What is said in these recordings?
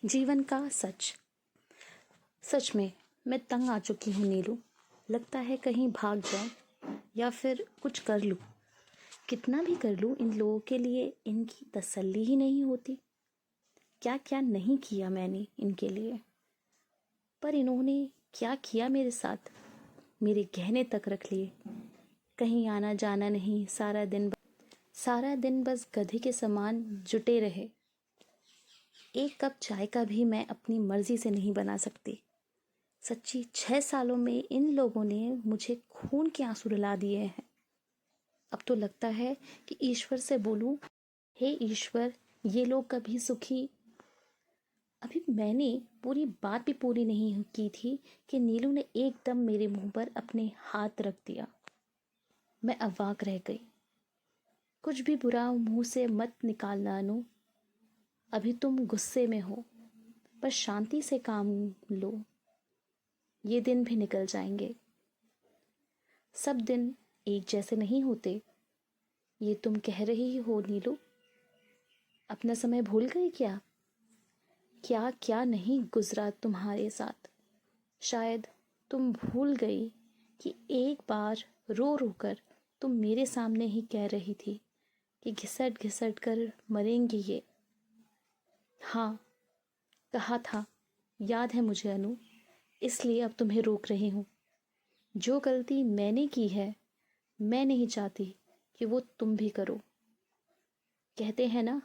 जीवन का सच। सच में मैं तंग आ चुकी हूँ नीलू। लगता है कहीं भाग जाऊं या फिर कुछ कर लूं। कितना भी कर लूं, इन लोगों के लिए इनकी तसल्ली ही नहीं होती। क्या क्या नहीं किया मैंने इनके लिए, पर इन्होंने क्या किया मेरे साथ। मेरे गहने तक रख लिए। कहीं आना जाना नहीं, सारा दिन बस गधे के समान जुटे रहे। एक कप चाय का भी मैं अपनी मर्जी से नहीं बना सकती। सच्ची 6 सालों में इन लोगों ने मुझे खून के आंसू रुला दिए हैं। अब तो लगता है कि ईश्वर से बोलूं, हे ईश्वर, ये लोग कभी सुखी। अभी मैंने पूरी बात भी पूरी नहीं की थी कि नीलू ने एकदम मेरे मुंह पर अपने हाथ रख दिया। मैं अवाक रह गई। कुछ भी बुरा मुंह से मत निकालना अनु। अभी तुम गुस्से में हो, पर शांति से काम लो। ये दिन भी निकल जाएंगे। सब दिन एक जैसे नहीं होते। ये तुम कह रही हो नीलू। अपना समय भूल गई क्या? क्या क्या नहीं गुजरा तुम्हारे साथ। शायद तुम भूल गई कि एक बार रो रो कर तुम मेरे सामने ही कह रही थी कि घिसट घिसट कर मरेंगे ये। हाँ, कहा था, याद है मुझे अनु। इसलिए अब तुम्हें रोक रही हूँ। जो गलती मैंने की है, मैं नहीं चाहती कि वो तुम भी करो। कहते हैं ना,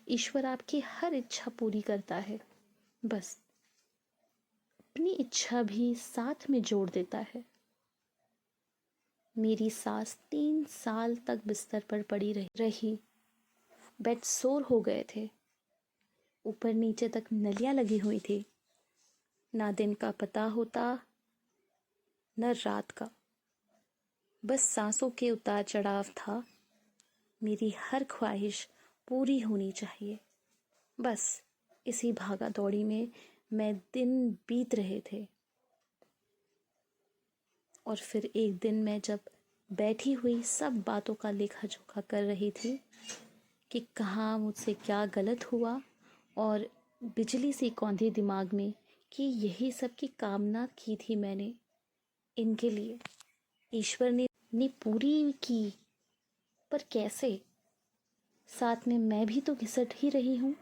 ईश्वर आपकी हर इच्छा पूरी करता है, बस अपनी इच्छा भी साथ में जोड़ देता है। मेरी सास 3 साल तक बिस्तर पर पड़ी रही। बेड सोर हो गए थे। ऊपर नीचे तक नलियां लगी हुई थी। ना दिन का पता होता, न रात का। बस सांसों के उतार चढ़ाव था। मेरी हर ख्वाहिश पूरी होनी चाहिए। बस इसी भागा दौड़ी में मैं दिन बीत रहे थे। और फिर एक दिन मैं जब बैठी हुई सब बातों का लेखा जोखा कर रही थी कि कहाँ मुझसे क्या गलत हुआ, और बिजली सी कौंधी दिमाग में कि यही सब की कामना की थी मैंने इनके लिए। ईश्वर ने पूरी की, पर कैसे? साथ में मैं भी तो घिसट ही रही हूँ।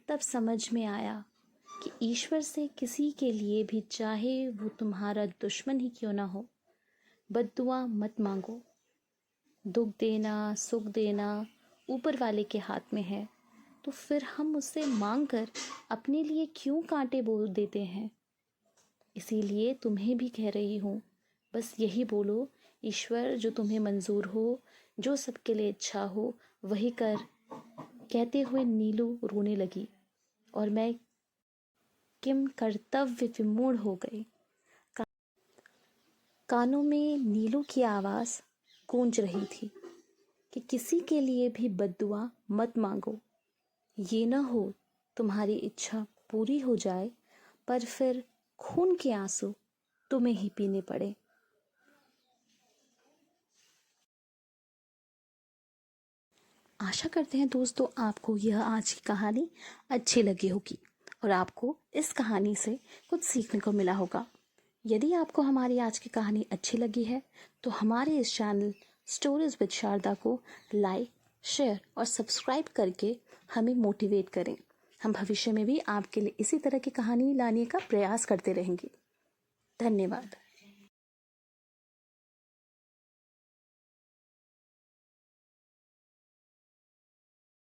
तब समझ में आया कि ईश्वर से किसी के लिए भी, चाहे वो तुम्हारा दुश्मन ही क्यों ना हो, बद्दुआ मत मांगो। दुख देना सुख देना ऊपर वाले के हाथ में है, तो फिर हम उससे मांग कर अपने लिए क्यों कांटे बोल देते हैं। इसीलिए तुम्हें भी कह रही हूँ, बस यही बोलो, ईश्वर जो तुम्हें मंजूर हो, जो सबके लिए अच्छा हो, वही कर। कहते हुए नीलू रोने लगी और मैं किम कर्तव्य विमूढ़ हो गई। कानों में नीलू की आवाज़ गूंज रही थी कि किसी के लिए भी बद्दुआ मत मांगो। ये ना हो तुम्हारी इच्छा पूरी हो जाए, पर फिर खून के आंसू तुम्हें ही पीने पड़े। आशा करते हैं दोस्तों आपको यह आज की कहानी अच्छी लगी होगी और आपको इस कहानी से कुछ सीखने को मिला होगा। यदि आपको हमारी आज की कहानी अच्छी लगी है तो हमारे इस चैनल स्टोरीज विद शारदा को लाइक, शेयर और सब्सक्राइब करके हमें मोटिवेट करें। हम भविष्य में भी आपके लिए इसी तरह की कहानी लाने का प्रयास करते रहेंगे। धन्यवाद।